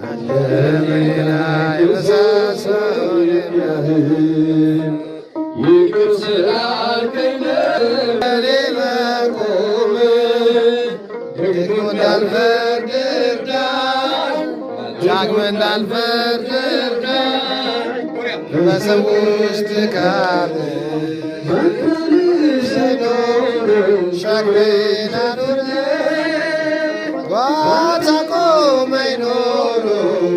አለ በላይ ምሰሶን የሚያህል ይቅር ስላልከኝ ለእኔ መቆም ደግሞ እንዳልፈርድ እርዳኝ ዳግም እንዳልፈርድ እርዳኝ በሰዎች ድካም ሸክሜን አኑረኝ ጓታ ቆመኝ ኖሮ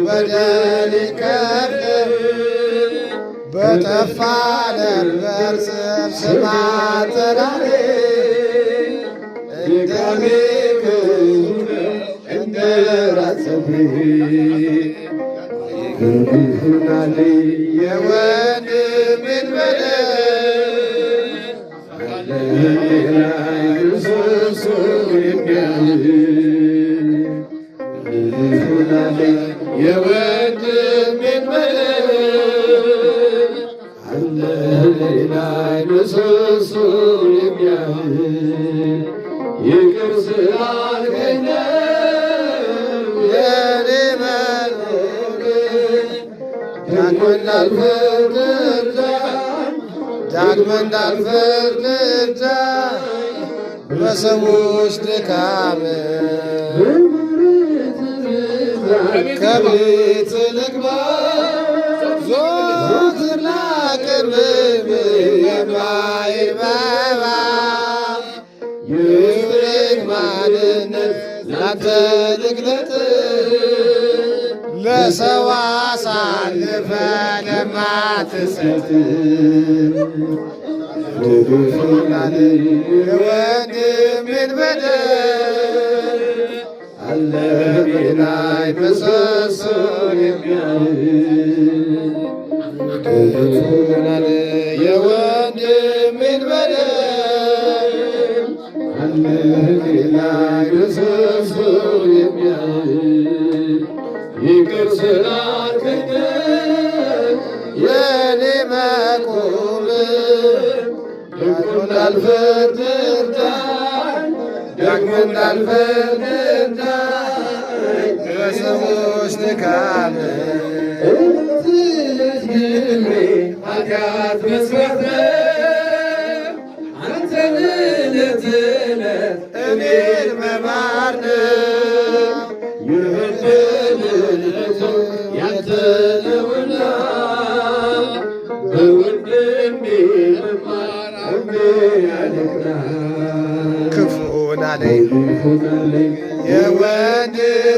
በደሌን ከፍለህ በጠፋ ነበር ስብስብ አጠራሬ እንደ ራስ ፀጉሬ ይቅር የወንድሜን በደል አለ ላይ ምሰሶ የሚያህል የወንድሜን በደል አለ ላይ ምሰሶ የሚያህል ይቅር ስላልከኝ የኔ መኖር ዳግም እንዳልፈርድ እርዳኝ ዳግም እንዳልፈርድ እርዳኝ በሰዎች ድካም ከቤት ልግባ ዘወትር ላቅርብ የማይል መባ ይፍሬን ማንነት ላንተ ልግለጥ ለሰው አሳልፈ ለማትሰጥ የወንድሜን በደል አለ በላይ ምሰሶን የሚያህል የወንድሜን በደል አለ ላይ ምሰሶ የሚያህል ይቅር ስላልከኝ የኔ መቆም ዳግም እንዳልፈርድ እርዳኝ ዳግም እንዳልፈርድ እርዳኝ በሰዎች ድካም